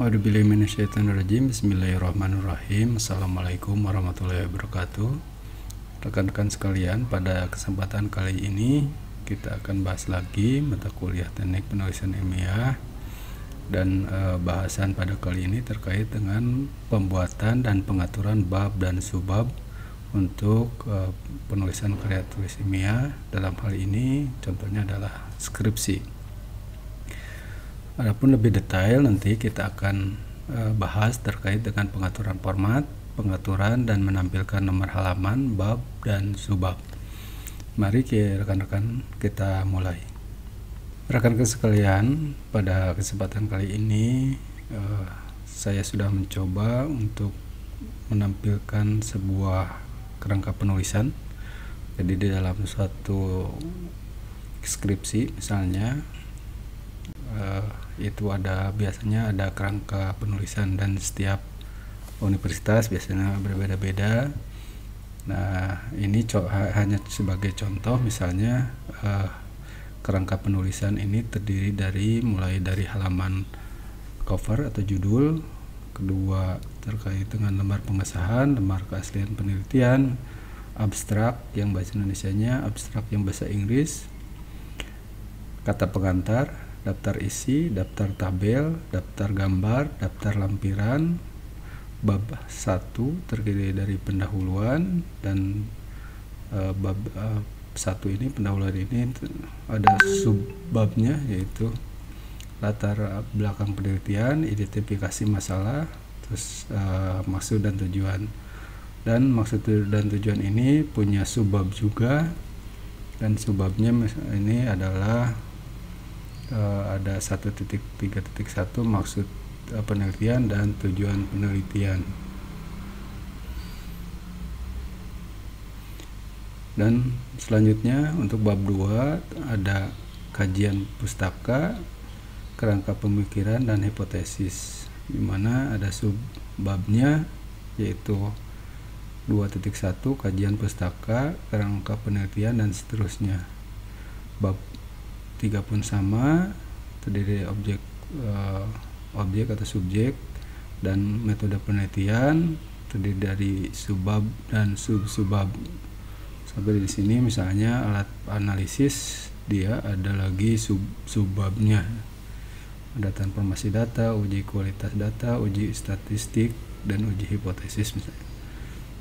A'udzubillahi minasyaitonirrajim. Bismillahirrahmanirrahim. Assalamualaikum warahmatullahi wabarakatuh. Rekan-rekan sekalian, pada kesempatan kali ini kita akan bahas lagi mata kuliah teknik penulisan ilmiah, dan bahasan pada kali ini terkait dengan pembuatan dan pengaturan bab dan subbab untuk penulisan karya tulis ilmiah. Dalam hal ini contohnya adalah skripsi. Adapun lebih detail nanti kita akan bahas terkait dengan pengaturan format, pengaturan dan menampilkan nomor halaman, bab dan subbab. Mari rekan-rekan kita mulai. Rekan-rekan sekalian, pada kesempatan kali ini saya sudah mencoba untuk menampilkan sebuah kerangka penulisan. Jadi di dalam suatu skripsi misalnya itu biasanya ada kerangka penulisan, dan setiap universitas biasanya berbeda-beda. Nah, ini hanya sebagai contoh, misalnya kerangka penulisan ini terdiri mulai dari halaman cover atau judul, kedua terkait dengan lembar pengesahan, lembar keaslian penelitian, abstrak yang bahasa Indonesianya, abstrak yang bahasa Inggris, kata pengantar, daftar isi, daftar tabel, daftar gambar, daftar lampiran. Bab 1 terdiri dari pendahuluan, dan bab 1 ini, pendahuluan ini ada subbabnya, yaitu latar belakang penelitian, identifikasi masalah, terus maksud dan tujuan. Dan maksud dan tujuan ini punya subbab juga, dan subbabnya ini adalah ada 1.3.1 maksud penelitian dan tujuan penelitian. Dan selanjutnya untuk bab 2 ada kajian pustaka, kerangka pemikiran dan hipotesis, di mana ada subbabnya yaitu 2.1 kajian pustaka, kerangka penelitian dan seterusnya. Bab 3 pun sama, terdiri dari objek atau subjek dan metode penelitian, terdiri dari subbab dan sub-subbab. Sampai di sini misalnya alat analisis, dia ada lagi subbabnya. Ada transformasi data, uji kualitas data, uji statistik, dan uji hipotesis misalnya.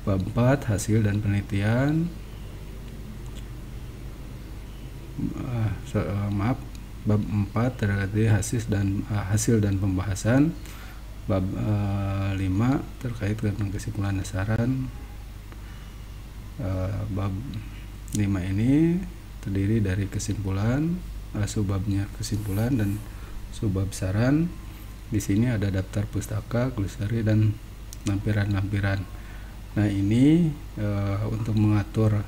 Bab 4 hasil dan penelitian. Bab 4 terkait hasil dan pembahasan. Bab 5 terkait dengan kesimpulan dasaran. Bab 5 ini terdiri dari kesimpulan, subbabnya kesimpulan dan subbab saran. Di sini ada daftar pustaka, glosari, dan lampiran-lampiran. Nah, ini untuk mengatur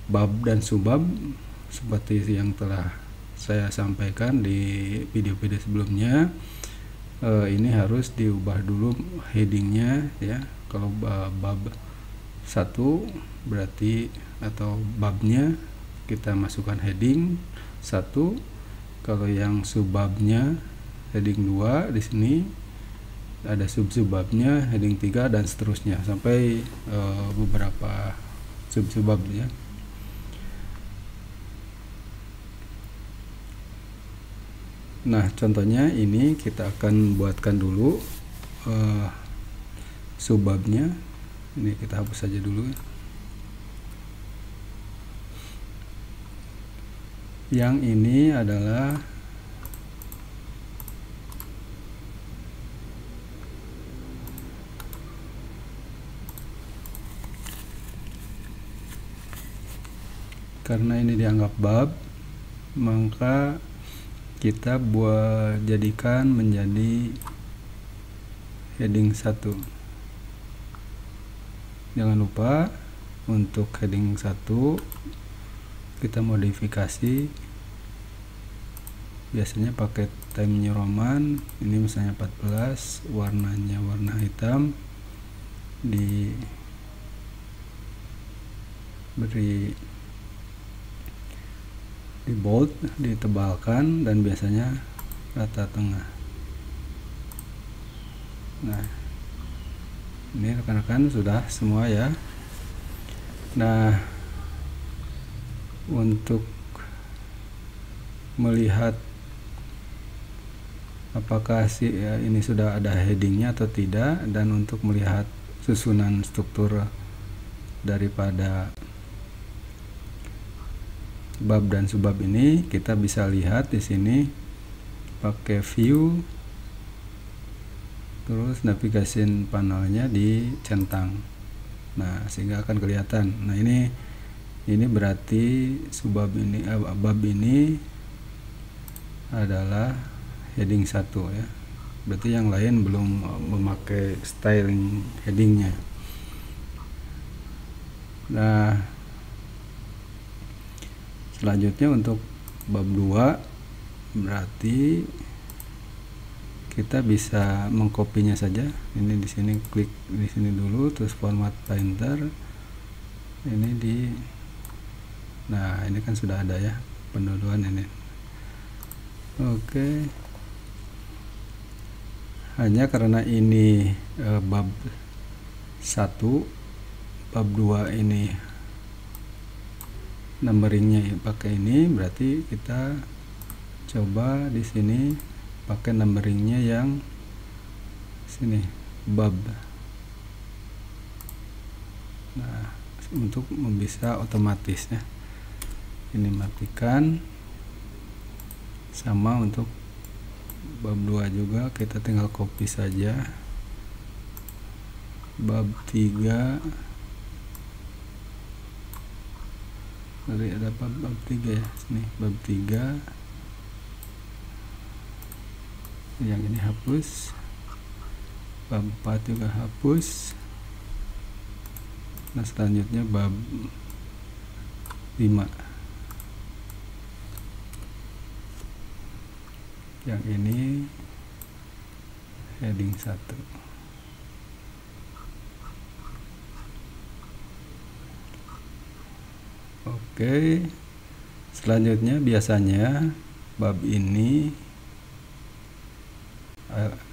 bab dan subbab seperti yang telah saya sampaikan di video-video sebelumnya. Ini harus diubah dulu headingnya, ya. Kalau bab 1 berarti atau babnya kita masukkan heading 1. Kalau yang subbabnya heading 2, di sini ada sub-subbabnya heading 3, dan seterusnya sampai beberapa sub-subbab, ya. Nah, contohnya ini kita akan buatkan dulu subbabnya. Ini kita hapus saja dulu. Yang ini adalah karena ini dianggap bab, maka kita jadikan menjadi heading 1. Jangan lupa untuk heading 1 kita modifikasi, biasanya pakai Times New Roman. Ini misalnya 14, warnanya warna hitam, diberi di bold, ditebalkan, dan biasanya rata tengah. Nah, ini rekan-rekan sudah semua ya. Nah, untuk melihat apakah ini sudah ada headingnya atau tidak, dan untuk melihat susunan struktur daripada bab dan subbab ini, kita bisa lihat di sini pakai view, terus navigation panelnya dicentang. Nah, sehingga akan kelihatan. Nah, ini berarti subbab ini, bab ini adalah heading 1 ya. Berarti yang lain belum memakai styling headingnya. Nah, selanjutnya untuk bab 2 berarti kita bisa mengkopinya saja. Ini di sini, klik di sini dulu, terus format painter ini nah, ini kan sudah ada ya penduluan ini. Oke, hanya karena ini bab 1, bab 2 ini numberingnya pakai ini, berarti kita coba di sini pakai numberingnya yang sini, bab. Nah, untuk bisa otomatis ya, ini matikan. Sama untuk bab 2 juga, kita tinggal copy saja. Bab 3, dari ada bab 3 ya, sini bab 3 yang ini hapus, bab 4 juga hapus. Nah, selanjutnya bab 5 yang ini heading 1. Oke, selanjutnya biasanya bab ini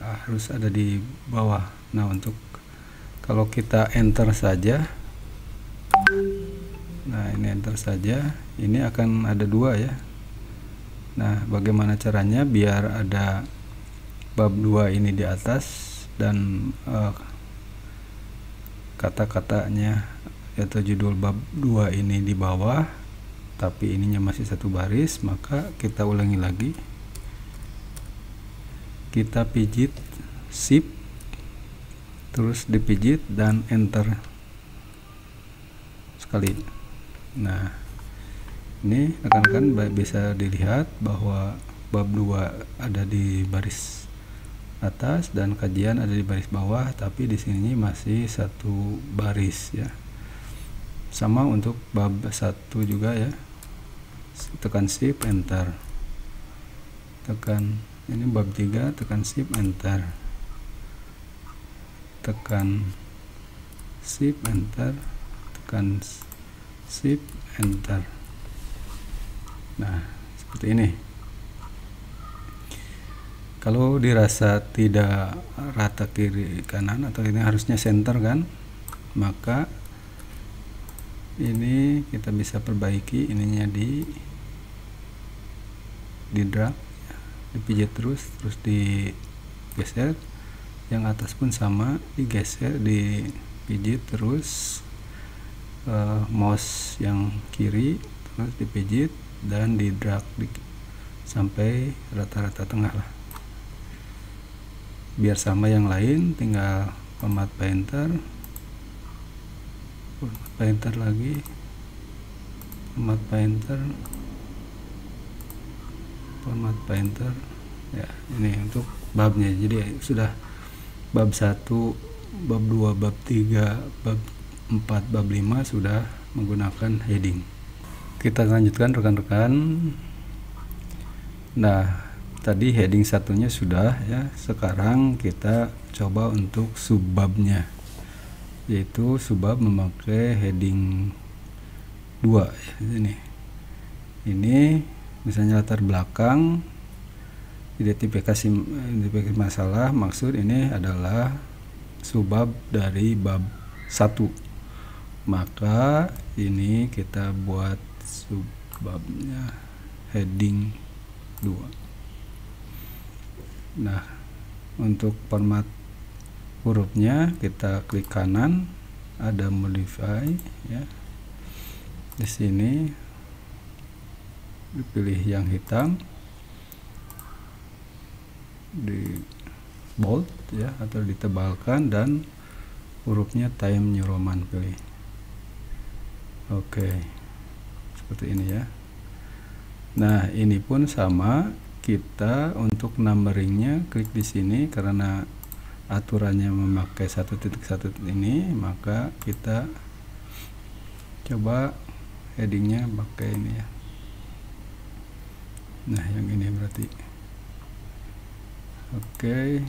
harus ada di bawah. Nah, untuk kalau kita enter saja, nah ini enter saja, ini akan ada 2 ya. Nah, bagaimana caranya biar ada bab 2 ini di atas dan kata-katanya atau judul bab 2 ini di bawah, tapi ininya masih satu baris? Maka kita ulangi lagi, kita pijit shift, terus dipijit dan enter sekali. Nah, ini rekan-rekan bisa dilihat bahwa bab 2 ada di baris atas dan kajian ada di baris bawah, tapi di sini masih satu baris ya. Sama untuk bab 1 juga ya, tekan shift enter, tekan ini bab 3, tekan shift enter, tekan shift enter, tekan shift enter. Nah, seperti ini. Kalau dirasa tidak rata kiri kanan, atau ini harusnya center kan, maka ini kita bisa perbaiki ininya di drag, dipijit terus digeser. Yang atas pun sama, digeser, dipijit terus, mouse yang kiri terus dipijit dan di drag sampai rata-rata tengah lah. Biar sama yang lain, tinggal format painter lagi, format painter ya. Ini untuk babnya, jadi sudah bab 1, bab 2, bab 3, bab 4, bab 5 sudah menggunakan heading. Kita lanjutkan rekan-rekan. Nah, tadi heading 1-nya sudah ya. Sekarang kita coba untuk subbabnya, yaitu subbab memakai heading 2 ya. Ini misalnya latar belakang, identifikasi masalah. Maksud ini adalah subbab dari bab 1, maka ini kita buat subbabnya heading 2. Nah, untuk format hurufnya kita klik kanan, ada modify ya. Di sini dipilih yang hitam, di bold ya atau ditebalkan, dan hurufnya Times New Roman pilih. Oke, seperti ini ya. Nah, ini pun sama, kita untuk numberingnya klik di sini karena aturannya memakai 1.1 ini, maka kita coba headingnya pakai ini ya. Nah, yang ini berarti oke.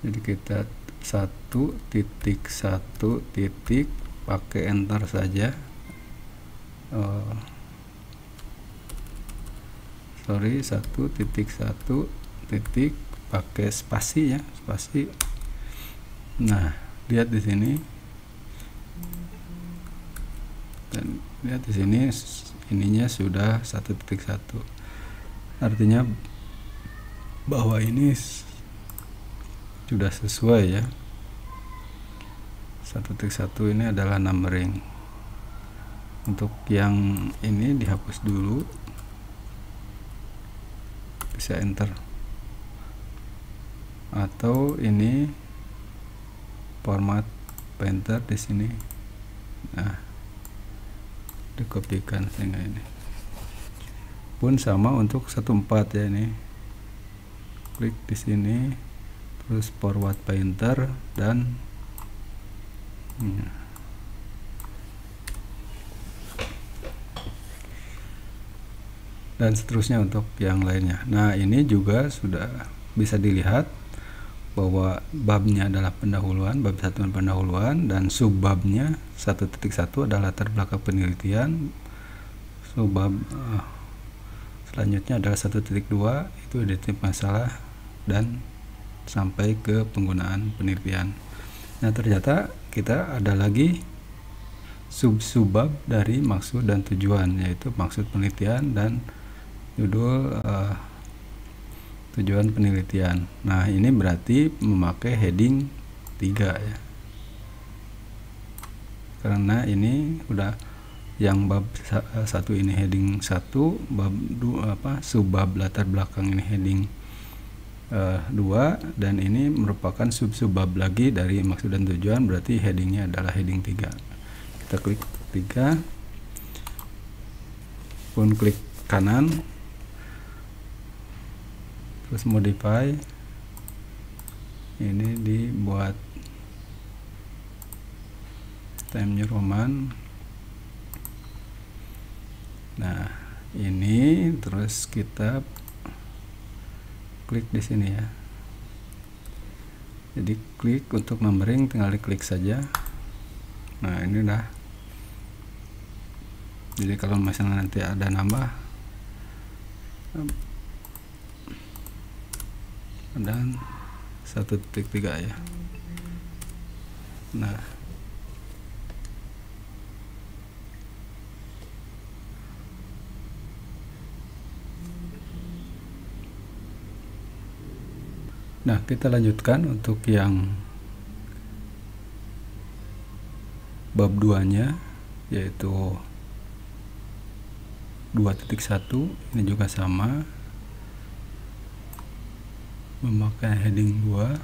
Jadi kita 1.1 pakai enter saja. Sorry, 1.1 pakai spasi ya, spasi. Nah, lihat di sini, dan lihat di sini ininya sudah 1.1, artinya bahwa ini sudah sesuai ya. 1.1 ini adalah numbering. Untuk yang ini dihapus dulu, bisa enter, atau ini format painter di sini. Nah, dikopikan sehingga ini pun sama untuk 1.4 ya. Ini klik di sini, terus forward painter, dan seterusnya untuk yang lainnya. Nah, ini juga sudah bisa dilihat bahwa babnya adalah pendahuluan, bab 1 pendahuluan, dan subbabnya 1.1 adalah latar belakang penelitian. Subbab selanjutnya adalah 1.2, itu identifikasi masalah dan sampai ke penggunaan penelitian. Nah, ternyata kita ada lagi subbab dari maksud dan tujuan, yaitu maksud penelitian dan judul tujuan penelitian. Nah, ini berarti memakai heading 3 ya, karena ini udah yang bab 1 ini heading 1, bab 2 subbab latar belakang ini heading 2, dan ini merupakan subbab lagi dari maksud dan tujuan, berarti headingnya adalah heading 3. Kita klik 3, pun klik kanan, terus modify, ini dibuat Times New Roman. Nah, ini terus kita klik di sini ya. Jadi klik untuk numbering, tinggal diklik saja. Nah, ini udah. Jadi kalau misalnya nanti ada nambah, dan 1.3 ya. Nah, kita lanjutkan untuk yang bab 2 nya, yaitu 2.1. Ini juga sama, memakai heading 2.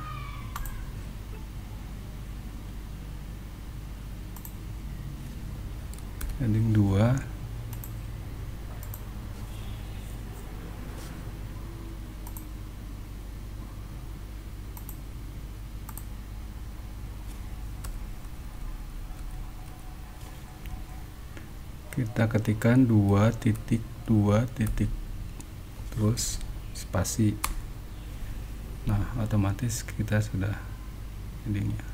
Heading 2. Kita ketikkan 2.2 terus spasi. Nah, otomatis kita sudah headingnya.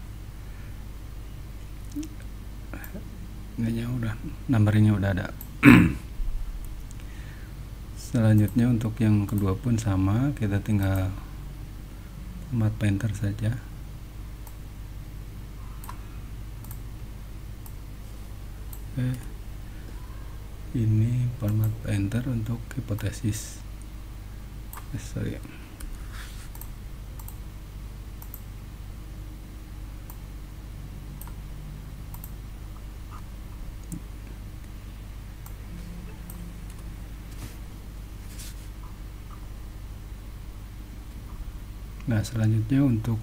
ininya udah, numberingnya udah ada. Selanjutnya untuk yang kedua pun sama, kita tinggal format painter saja. Oke, ini format painter untuk hipotesis. Sorry. Nah, selanjutnya untuk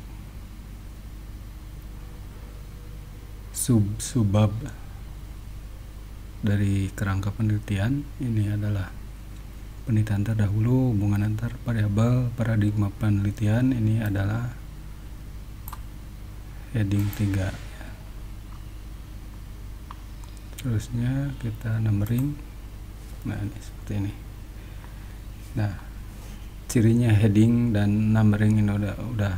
subbab dari kerangka penelitian, ini adalah penelitian terdahulu, hubungan antar variabel, paradigma penelitian. Ini adalah heading 3. Terusnya kita numbering. Nah, ini seperti ini. Nah, cirinya heading dan numbering ini udah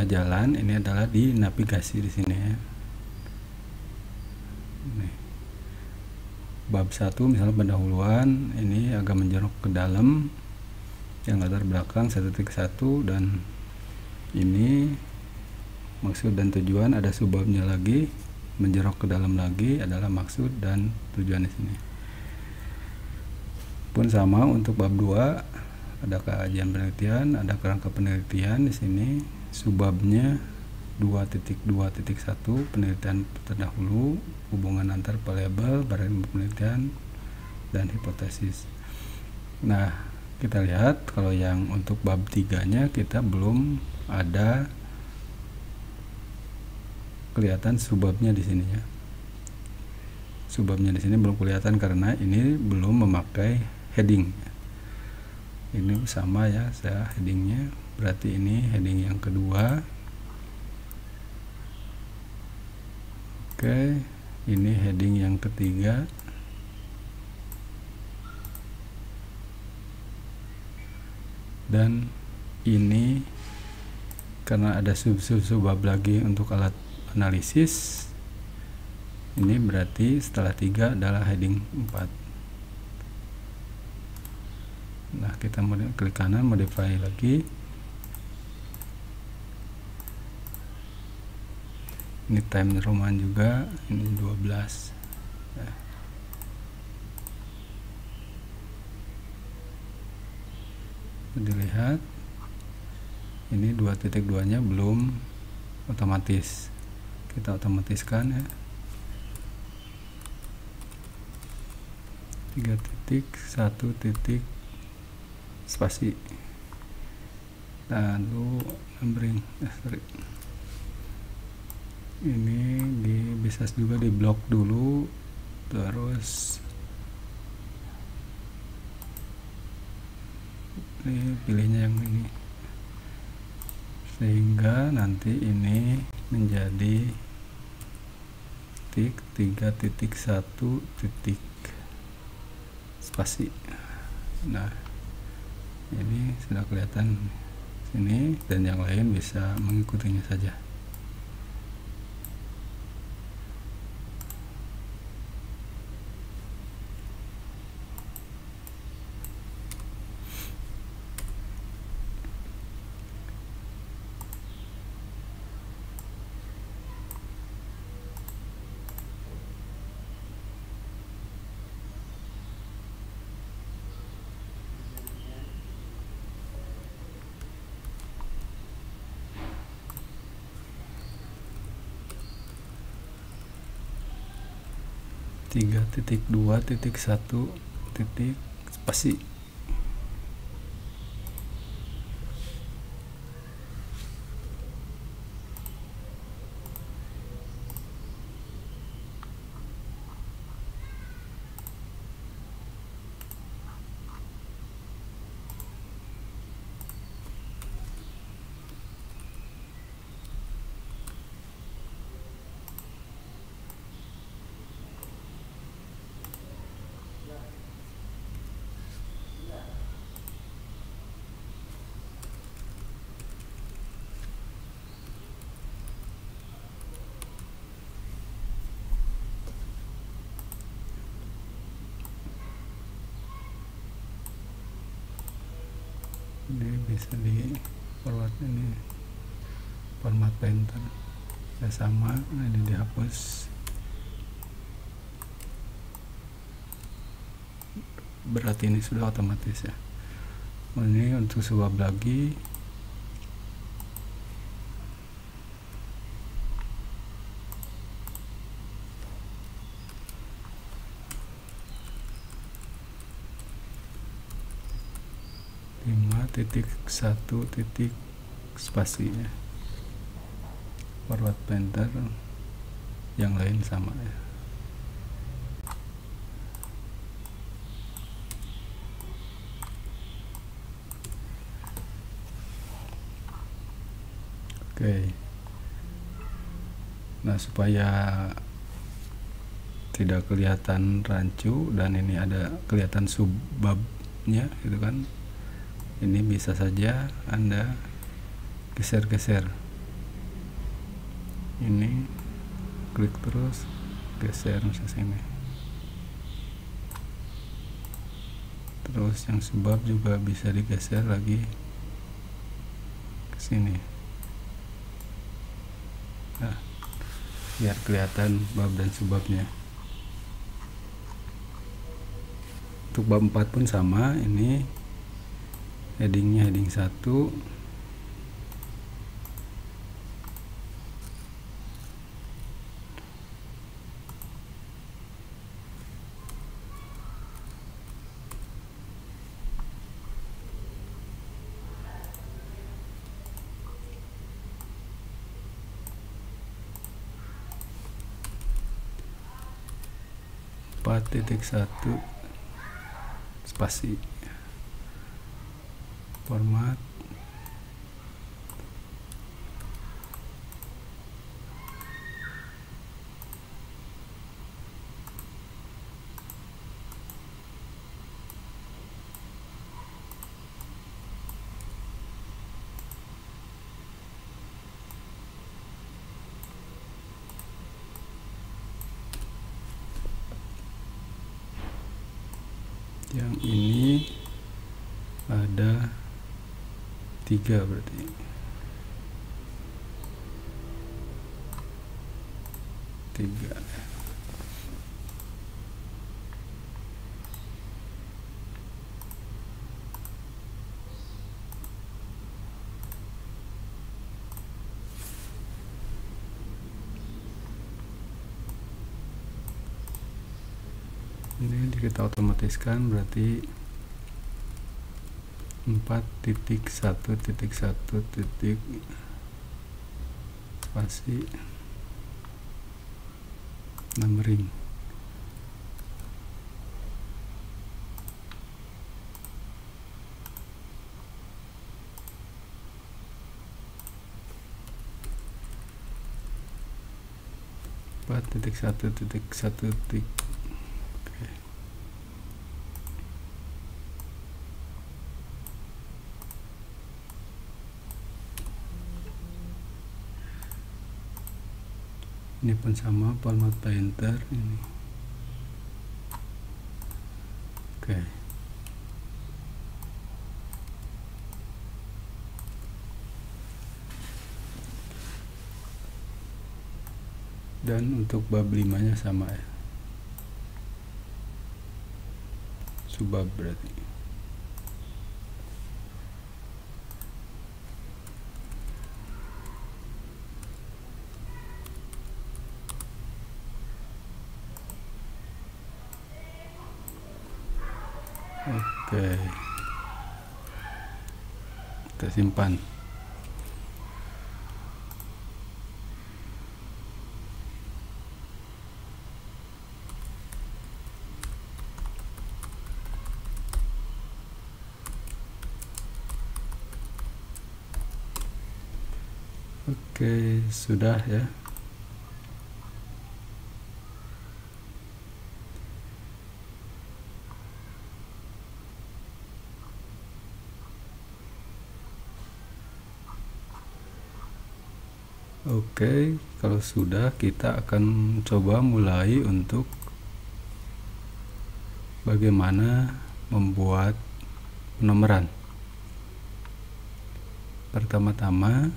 jalan. Ini adalah di navigasi di sini ya. Nih. Bab 1 misalnya pendahuluan, ini agak menjerok ke dalam, yang latar belakang 1.1, dan ini maksud dan tujuan. Ada subbabnya lagi, menjerok ke dalam lagi adalah maksud dan tujuan di sini. Pun sama untuk bab 2, ada kajian penelitian, ada kerangka penelitian. Di sini subbabnya 2.2.1 penelitian terdahulu, hubungan antar variabel, paradigma penelitian, dan hipotesis. Nah, kita lihat kalau yang untuk bab 3-nya kita belum ada kelihatan subbabnya di sini ya. Subbabnya di sini belum kelihatan karena ini belum memakai heading. Ini sama ya, saya headingnya, berarti ini heading yang kedua. Oke, ini heading yang ketiga. Dan ini karena ada subbab lagi untuk alat analisis, ini berarti setelah 3 adalah heading 4. Nah, kita klik kanan, modify lagi. Ini time Roman juga, ini 12 ya. Dilihat ini 2.2 nya belum otomatis, kita otomatiskan ya. 3.1 spasi, lalu numbering. Ini bisa juga di blok dulu, terus ini pilihnya yang ini, sehingga nanti ini menjadi 3.1 spasi. Nah, ini sudah kelihatan sini, dan yang lain bisa mengikutinya saja. Tiga titik 2.1 spasi. bisa di forward. Ini format painter ya sama, ini dihapus. Berarti ini sudah otomatis ya. Ini untuk subab lagi, titik 1 titik spasi ya. Forward painter yang lain sama ya. Oke. Nah, supaya tidak kelihatan rancu dan ini ada kelihatan subbabnya gitu kan, ini bisa saja Anda geser-geser. Ini klik terus, geser ke sini. Terus yang subbab juga bisa digeser lagi ke sini. Nah, biar kelihatan bab dan subbabnya. Untuk bab 4 pun sama, ini headingnya heading 1, titik 1 spasi format. Yang ini ada 3 berarti. Tiga. Ini kita otomatiskan, berarti 4.1.1 titik spasi numbering. titik 1.1 titik. Oke. Ini pun sama, format painter ini. Oke. Dan untuk bab 5 nya sama ya, subbab berarti. Oke, kita simpan. Oke, sudah ya. Oke, kalau sudah, kita akan coba mulai untuk bagaimana membuat penomoran. Pertama-tama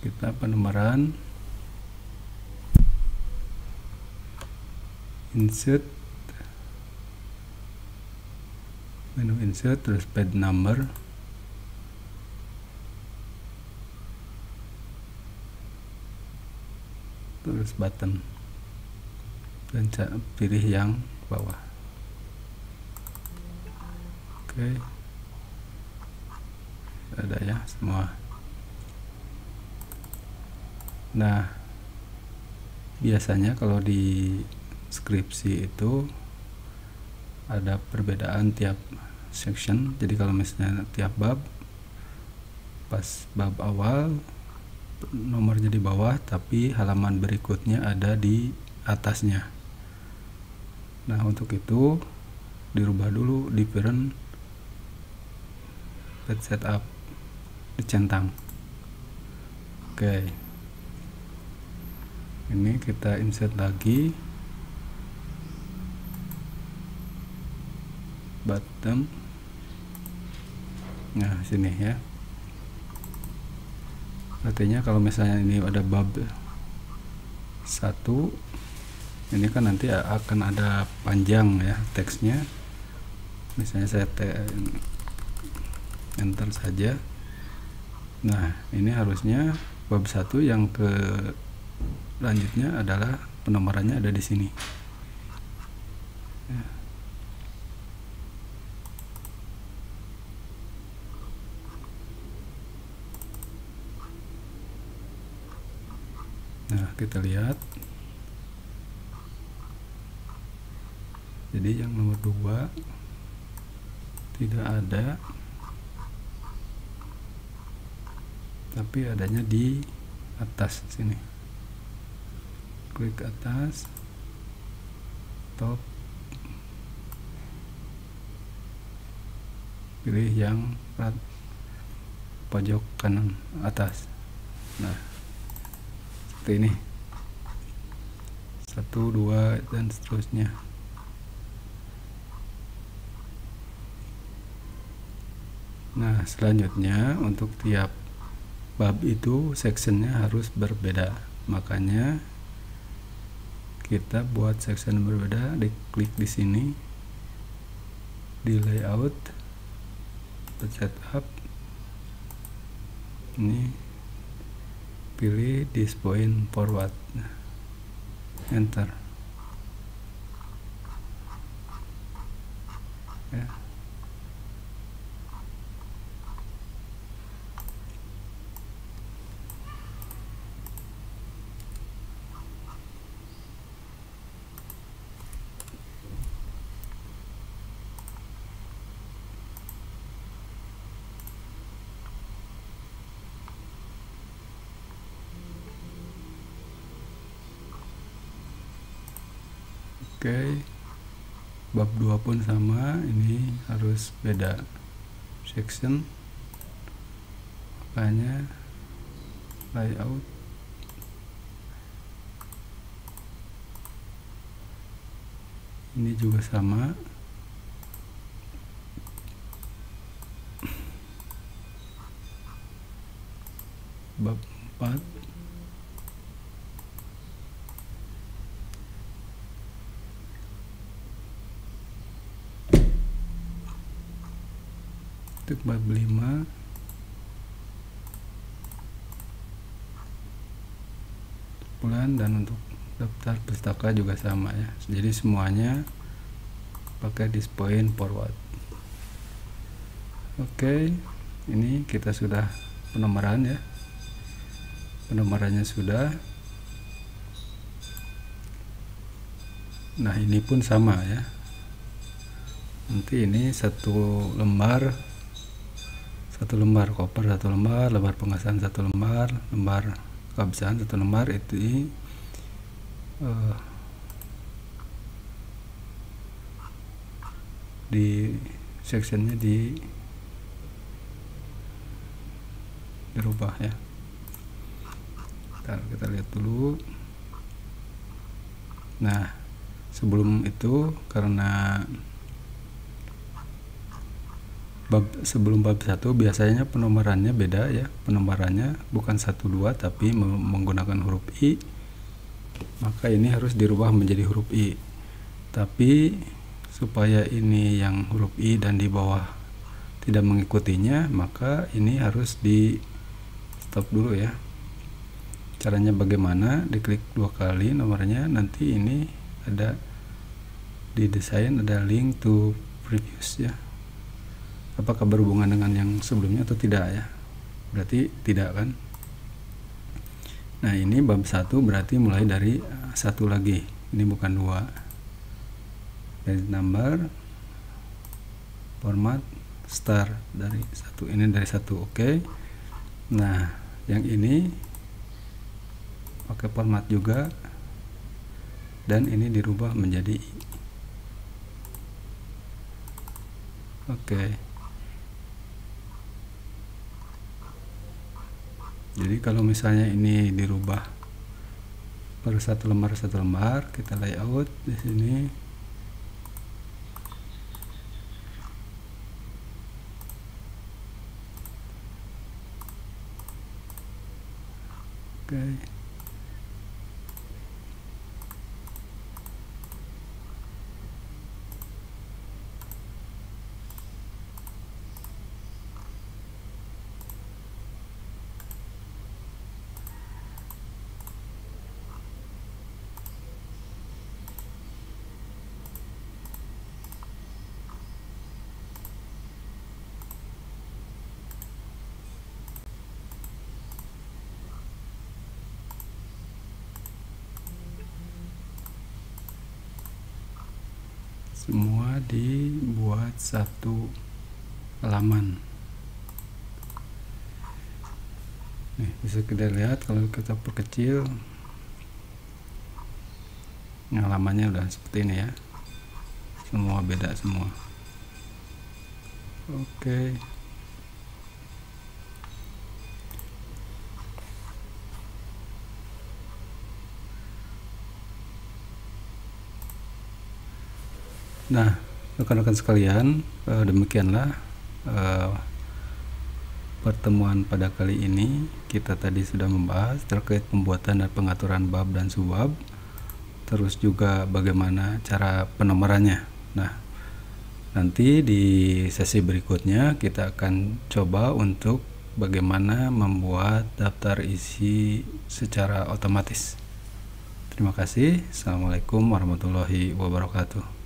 kita penomoran, insert, menu insert, terus page number, terus button, dan pilih yang bawah. Oke, ada ya semua. Nah, biasanya kalau di skripsi itu ada perbedaan tiap section. Jadi kalau misalnya tiap bab, pas bab awal nomornya di bawah, tapi halaman berikutnya ada di atasnya. Nah, untuk itu dirubah dulu different page setup, dicentang. Oke, ini kita insert lagi bottom. Nah, sini ya. Artinya kalau misalnya ini ada bab 1, ini kan nanti akan ada panjang ya teksnya. Misalnya saya enter saja. Nah, ini harusnya bab 1 yang ke lanjutnya adalah penomorannya ada di sini ya. Nah, kita lihat. Jadi yang nomor 2 tidak ada, tapi adanya di atas sini. Klik atas, top, pilih yang pojok kanan atas. Nah, seperti ini, 1, 2 dan seterusnya. Nah, selanjutnya untuk tiap bab itu sectionnya harus berbeda, makanya kita buat section berbeda. Diklik di sini di layout, setup, ini pilih this point forward, enter ya. Oke, bab 2 pun sama, ini harus beda section, makanya layout, ini juga sama. Bab 4 untuk bab 5 bulan, dan untuk daftar pustaka juga sama ya. Jadi semuanya pakai this point forward. Oke, ini kita sudah penomoran ya. Penomorannya sudah. Nah, ini pun sama ya. Nanti ini satu lembar koper, satu lembar pengesahan, satu lembar keabsahan, satu lembar itu di sectionnya dirubah ya. Kita lihat dulu. Nah, sebelum itu karena sebelum bab 1 biasanya penomorannya beda ya, penomorannya bukan 1 2 tapi menggunakan huruf I, maka ini harus dirubah menjadi huruf I. Tapi supaya ini yang huruf I dan di bawah tidak mengikutinya, maka ini harus di stop dulu ya. Caranya bagaimana? Diklik 2 kali nomornya, nanti ini ada di desain ada link to previous ya. Apakah berhubungan dengan yang sebelumnya atau tidak ya? Berarti tidak kan? Nah, ini bab 1 berarti mulai dari 1 lagi. Ini bukan 2. Dari number, format, start dari 1. Ini dari 1, oke. Nah, yang ini pakai format juga, dan ini dirubah menjadi I. Oke. Jadi kalau misalnya ini dirubah per satu lembar, kita layout di sini. Oke. Semua dibuat satu halaman. Nih, bisa kita lihat kalau kita perkecil, halamannya udah seperti ini ya. Semua beda semua. Oke. Nah, rekan-rekan sekalian, demikianlah pertemuan pada kali ini. Kita tadi sudah membahas terkait pembuatan dan pengaturan bab dan subbab, terus juga bagaimana cara penomorannya. Nah, nanti di sesi berikutnya kita akan coba untuk bagaimana membuat daftar isi secara otomatis. Terima kasih. Assalamualaikum warahmatullahi wabarakatuh.